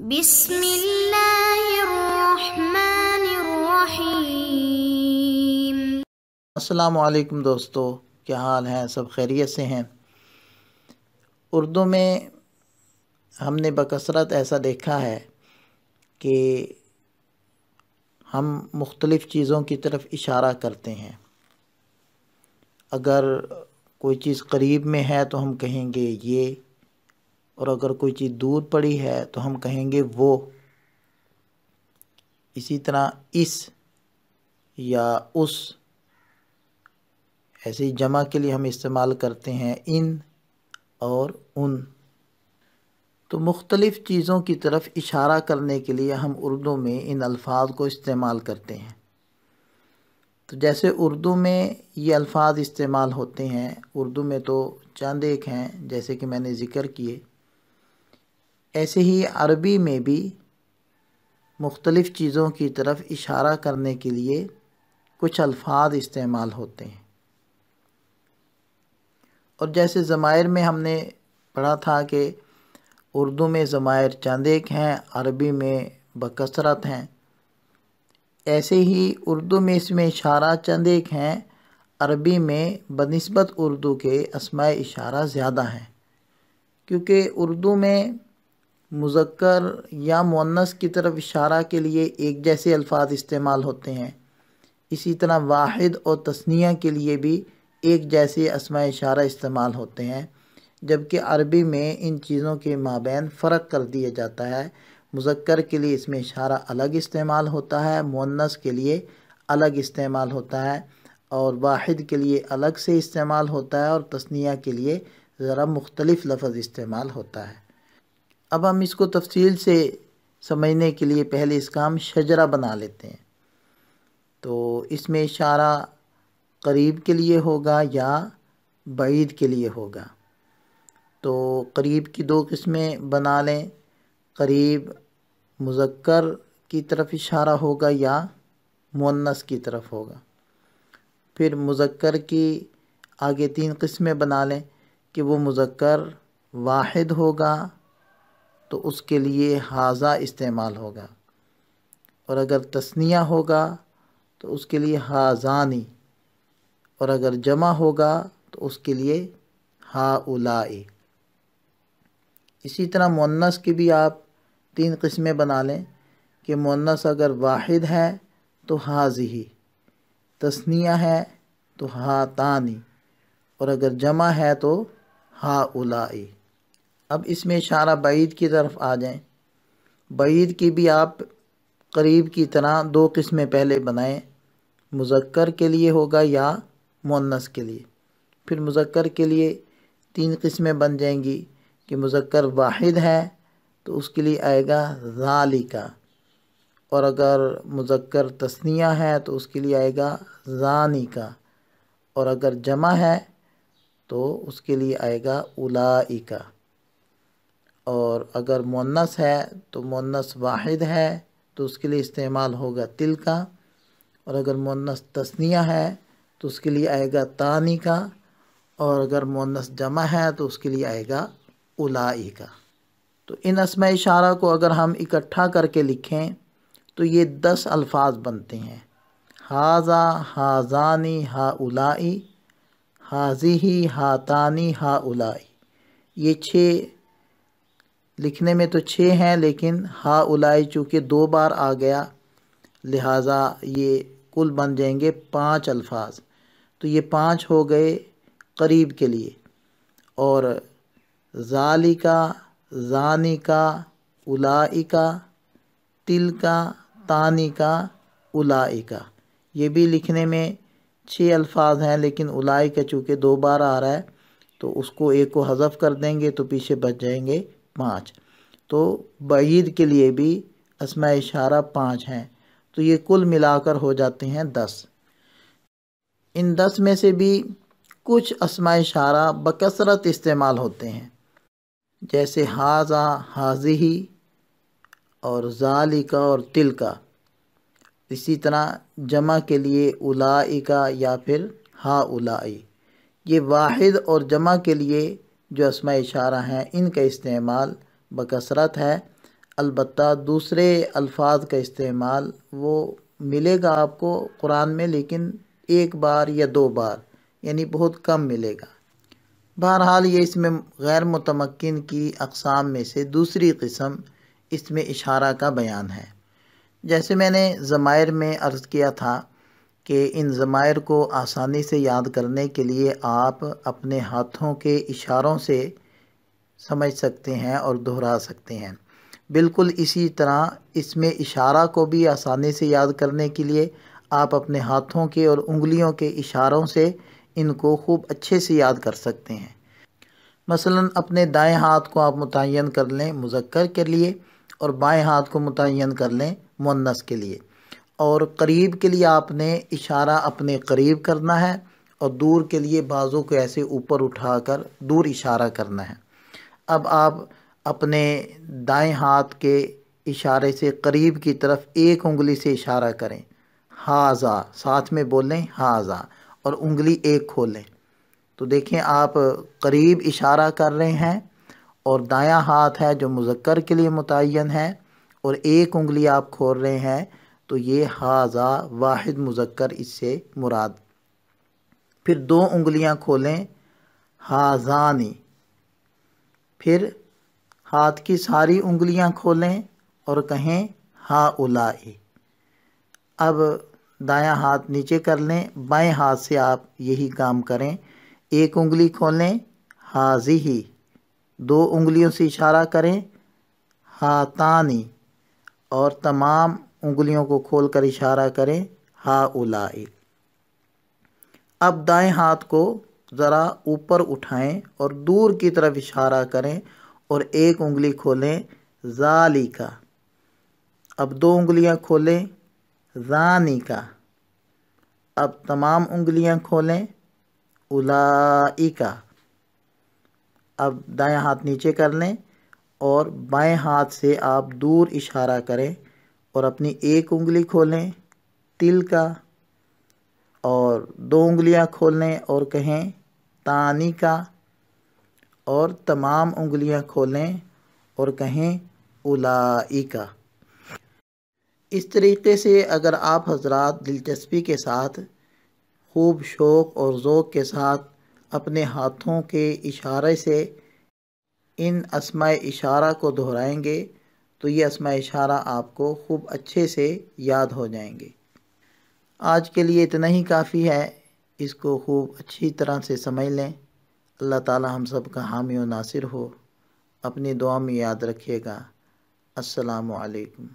بسم اللہ الرحمن الرحیم۔ السلام علیکم دوستو، کیا حال ہیں؟ سب خیریت سے ہیں؟ اردو میں ہم نے بکثرت ایسا دیکھا ہے کہ ہم مختلف چیزوں کی طرف اشارہ کرتے ہیں۔ اگر کوئی چیز قریب میں ہے تو ہم کہیں گے یہ، اور اگر کوئی چیز دور پڑی ہے تو ہم کہیں گے وہ۔ اسی طرح اس یا اس، ایسے ہی جمع کے لیے ہم استعمال کرتے ہیں ان اور ان۔ تو مختلف چیزوں کی طرف اشارہ کرنے کے لیے ہم اردو میں ان الفاظ کو استعمال کرتے ہیں۔ تو جیسے اردو میں یہ الفاظ استعمال ہوتے ہیں، اردو میں تو چند ایک ہیں جیسے کہ میں نے ذکر کیے، ایسے ہی عربی میں بھی مختلف چیزوں کی طرف اشارہ کرنے کے لیے کچھ الفاظ استعمال ہوتے ہیں۔ اور جیسے ضمائر میں ہم نے پڑھا تھا کہ اردو میں ضمائر چند ایک ہیں، عربی میں بکثرت ہیں، ایسے ہی اردو میں اس میں اشارہ چند ایک ہیں، عربی میں بنسبت اردو کے اسماء اشارہ زیادہ ہیں، کیونکہ اردو میں مذکر یا مؤنث کی طرف اشارہ کے لیے ایک جیسے الفاظ استعمال ہوتے ہیں، اسی طرح واحد اور تثنیہ کے لیے بھی ایک جیسے اسماء اشارہ استعمال ہوتے ہیں، جبکہ عربی میں ان چیزوں کے مابین فرق کر دیا جاتا ہے۔ مذکر کے لیے اس میں اشارہ الگ استعمال ہوتا ہے، مؤنث کے لیے الگ استعمال ہوتا ہے، اور واحد کے لیے الگ سے استعمال ہوتا ہے، اور تثنیہ کے لیے ذرا مختلف لفظ استعمال ہوتا ہے۔ اب ہم اس کو تفصیل سے سمجھنے کے لیے پہلے اس کا ہم شجرہ بنا لیتے ہیں۔ تو اس میں اشارہ قریب کے لیے ہوگا یا بعید کے لیے ہوگا۔ تو قریب کی دو قسمیں بنا لیں، قریب مذکر کی طرف اشارہ ہوگا یا مؤنث کی طرف ہوگا۔ پھر مذکر کی آگے تین قسمیں بنا لیں کہ وہ مذکر واحد ہوگا تو اس کے لیے ھذا استعمال ہوگا، اور اگر تثنیہ ہوگا تو اس کے لیے ھذانی، اور اگر جمع ہوگا تو اس کے لیے ھؤلاء۔ اسی طرح مؤنث کی بھی آپ تین قسمیں بنا لیں کہ مؤنث اگر واحد ہے تو ھذہ، تثنیہ ہے تو ھاتانی، اور اگر جمع ہے تو ھؤلاء۔ اب اس میں اشارہ بعید کی طرف آ جائیں۔ بعید کی بھی آپ قریب کی طرح دو قسمیں پہلے بنائیں، مذکر کے لیے ہوگا یا مؤنث کے لیے۔ پھر مذکر کے لیے تین قسمیں بن جائیں گی کہ مذکر واحد ہے تو اس کے لیے آئے گا ذالک، اور اگر مذکر تثنیہ ہے تو اس کے لیے آئے گا ذانک، اور اگر جمع ہے تو اس کے لیے آئے گا اولئک، اور اگر مؤنث ہے تو مؤنث واحد ہے تو اس کے لیے استعمال ہوگا تلک، اور اگر مؤنث تثنیہ ہے تو اس کے لیے آئے گا تانک، اور اگر مؤنث جمع ہے تو اس کے لیے آئے گا اولئک۔ تو ان اسماء اشارہ کو اگر ہم اکٹھا کر کے لکھیں تو یہ 10 الفاظ بنتے ہیں، ھذا، ھذانی، ھؤلاء، ھذہ، ھاتانی، ھؤلاء۔ یہ 6 لکھنے میں تو 6 ہیں، لیکن ھؤلاء چونکہ 2 بار آ گیا لہٰذا یہ کل بن جائیں گے 5 الفاظ۔ تو یہ 5 ہو گئے قریب کے لیے، اور ذالک، ذانک، اولئک، تلک، تانک، اولئک۔ یہ بھی لکھنے میں 6 الفاظ ہیں، لیکن اولئک چونکہ 2 بار آ رہا ہے تو اس کو ایک کو حذف کر دیں گے تو پیچھے بچ جائیں گے 5۔ تو بعید کے لیے بھی اسماء اشارہ 5 ہیں، تو یہ کل ملا کر ہو جاتے ہیں 10۔ ان 10 میں سے بھی کچھ اسماء اشارہ بکثرت استعمال ہوتے ہیں، جیسے ھذا، ھذہ، اور ذالک اور تلک۔ اسی طرح جمع کے لیے اولئک یا پھر ھؤلاء۔ یہ واحد اور جمع کے لیے جو اسماء اشارہ ہیں ان کا استعمال بکثرت ہے، البتہ دوسرے الفاظ کا استعمال وہ ملے گا آپ کو قرآن میں، لیکن ایک بار یا دو بار، یعنی بہت کم ملے گا۔ بہرحال یہ اس میں غیر متمکن کی اقسام میں سے دوسری قسم اس میں اشارہ کا بیان ہے۔ جیسے میں نے ضمائر میں عرض کیا تھا کہ ان ضمائر کو آسانی سے یاد کرنے کے لیے آپ اپنے ہاتھوں کے اشاروں سے سمجھ سکتے ہیں اور دہرا سکتے ہیں۔ بالکل اسی طرح اس میں اشارہ کو بھی آسانی سے یاد کرنے کے لیے آپ اپنے ہاتھوں کے اور انگلیوں کے اشاروں سے ان کو خوب اچھے سے یاد کر سکتے ہیں۔ مثلا اپنے دائیں ہاتھ کو آپ متعین کر لیں مذکر کے لیے، اور بائیں ہاتھ کو متعین کر لیں مؤنث کے لیے، اور قریب کے لیے آپ نے اشارہ اپنے قریب کرنا ہے، اور دور کے لیے بازو کو ایسے اوپر اٹھا کر دور اشارہ کرنا ہے۔ اب آپ اپنے دائیں ہاتھ کے اشارے سے قریب کی طرف ایک انگلی سے اشارہ کریں، ہاذا، ساتھ میں بولیں ہاذا، اور انگلی ایک کھولیں۔ تو دیکھیں آپ قریب اشارہ کر رہے ہیں، اور دایاں ہاتھ ہے جو مذکر کے لیے متعین ہے، اور ایک انگلی آپ کھول رہے ہیں، تو یہ ہاذا واحد مذکر اس سے مراد۔ پھر دو انگلیاں کھولیں، ہاذانی، پھر ہاتھ کی ساری انگلیاں کھولیں اور کہیں ہاؤلائی۔ اب دایاں ہاتھ نیچے کر لیں، بائیں ہاتھ سے آپ یہی کام کریں، ایک انگلی کھولیں ہاذیہی، دو انگلیوں سے اشارہ کریں ہاتانی، اور تمام انگلیوں کو کھول کر اشارہ کریں ہاؤلائی۔ اب دائیں ہاتھ کو ذرا اوپر اٹھائیں اور دور کی طرف اشارہ کریں، اور ایک انگلی کھولیں ذالکا، اب دو انگلیاں کھولیں ذانکا، اب تمام انگلیاں کھولیں اولائکا۔ اب دائیں ہاتھ نیچے کر لیں اور بائیں ہاتھ سے آپ دور اشارہ کریں، اور اپنی ایک انگلی کھولیں تلکا، اور دو انگلیاں کھولیں اور کہیں تانیکا، اور تمام انگلیاں کھولیں اور کہیں اولائکا۔ اس طریقے سے اگر آپ حضرات دلچسپی کے ساتھ، خوب شوق اور ذوق کے ساتھ اپنے ہاتھوں کے اشارے سے ان اسماء اشارہ کو دہرائیں گے تو یہ اسماء اشارہ آپ کو خوب اچھے سے یاد ہو جائیں گے۔ آج کے لیے اتنا ہی کافی ہے، اس کو خوب اچھی طرح سے سمجھ لیں۔ اللہ تعالی ہم سب کا حامی و ناصر ہو۔ اپنی دعا میں یاد رکھیے گا۔ السلام علیکم۔